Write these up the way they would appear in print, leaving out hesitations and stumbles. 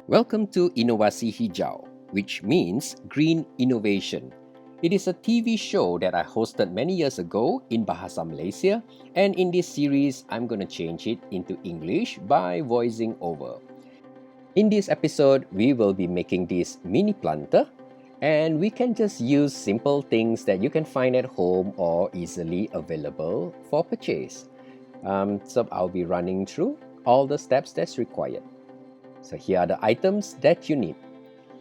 Welcome to Inovasi Hijau, which means green innovation. It is a TV show that I hosted many years ago in Bahasa Malaysia, and in this series, I'm going to change it into English by voicing over. In this episode, we will be making this mini planter, and we can just use simple things that you can find at home or easily available for purchase. So I'll be running through all the steps that's required. So here are the items that you need.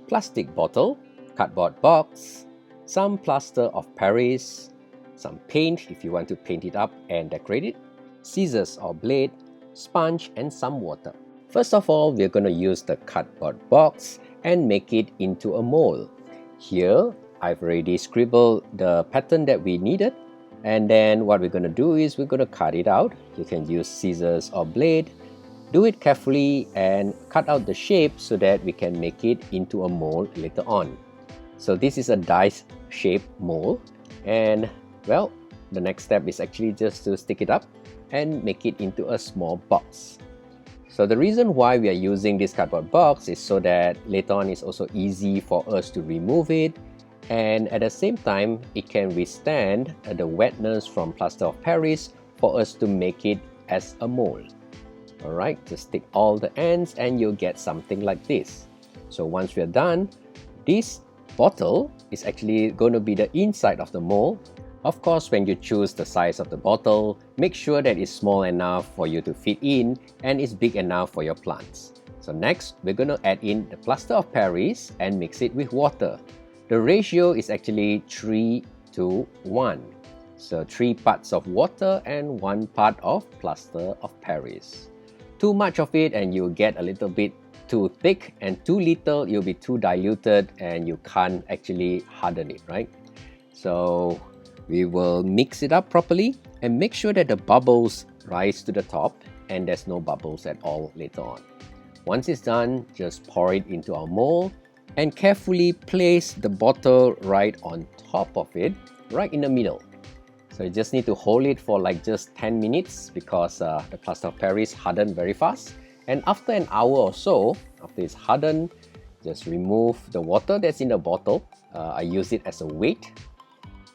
Plastic bottle, cardboard box, some plaster of Paris, some paint if you want to paint it up and decorate it, scissors or blade, sponge and some water. First of all, we're going to use the cardboard box and make it into a mold. Here, I've already scribbled the pattern that we needed, and then what we're going to do is we're going to cut it out. You can use scissors or blade. Do it carefully and cut out the shape so that we can make it into a mold later on. So this is a dice shaped mold, and well, the next step is actually just to stick it up and make it into a small box. So the reason why we are using this cardboard box is so that later on it's also easy for us to remove it, and at the same time it can withstand the wetness from plaster of Paris for us to make it as a mold. Alright, just stick all the ends and you'll get something like this. So once we're done, this bottle is actually going to be the inside of the mold. Of course, when you choose the size of the bottle, make sure that it's small enough for you to fit in and it's big enough for your plants. So next, we're going to add in the plaster of Paris and mix it with water. The ratio is actually 3:1. So 3 parts of water and 1 part of plaster of Paris. Too much of it and you'll get a little bit too thick, and too little you'll be too diluted and you can't actually harden it, right? So we will mix it up properly and make sure that the bubbles rise to the top and there's no bubbles at all later on. Once it's done, just pour it into our mold and carefully place the bottle right on top of it, right in the middle. So you just need to hold it for like just 10 minutes because the plaster of Paris hardened very fast. And after an hour or so, after it's hardened, just remove the water that's in the bottle. I use it as a weight.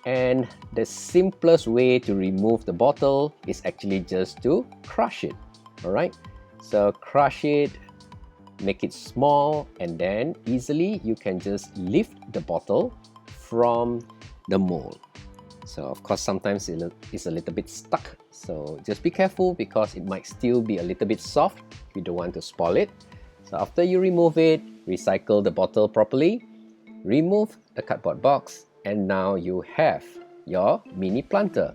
And the simplest way to remove the bottle is actually just to crush it. Alright, so crush it, make it small, and then easily you can just lift the bottle from the mold. So of course sometimes it's a little bit stuck, so just be careful because it might still be a little bit soft. You don't want to spoil it. So after you remove it, recycle the bottle properly, remove the cardboard box, and now you have your mini planter.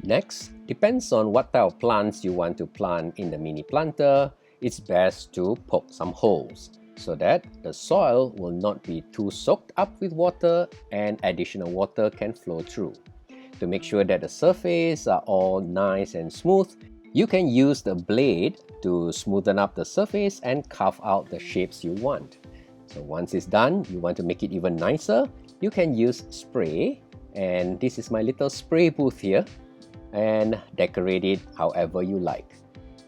Next, depends on what type of plants you want to plant in the mini planter. It's best to poke some holes so that the soil will not be too soaked up with water and additional water can flow through. To make sure that the surface are all nice and smooth, you can use the blade to smoothen up the surface and carve out the shapes you want. So once it's done, you want to make it even nicer, you can use spray, and this is my little spray booth here, and decorate it however you like.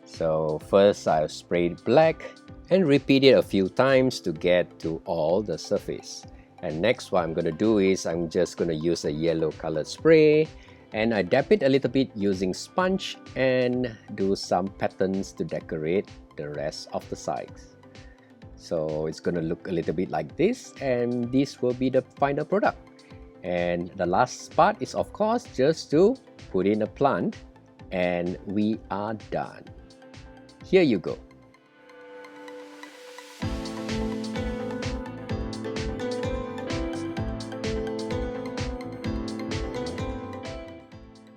So first I'll spray it black and repeat it a few times to get to all the surface. And next what I'm going to do is I'm just going to use a yellow colored spray, and I dab it a little bit using sponge and do some patterns to decorate the rest of the sides. So it's going to look a little bit like this, and this will be the final product. And the last part is of course just to put in a plant, and we are done. Here you go.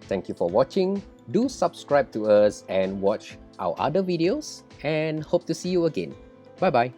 Thank you for watching. Do subscribe to us and watch our other videos, and hope to see you again. Bye bye.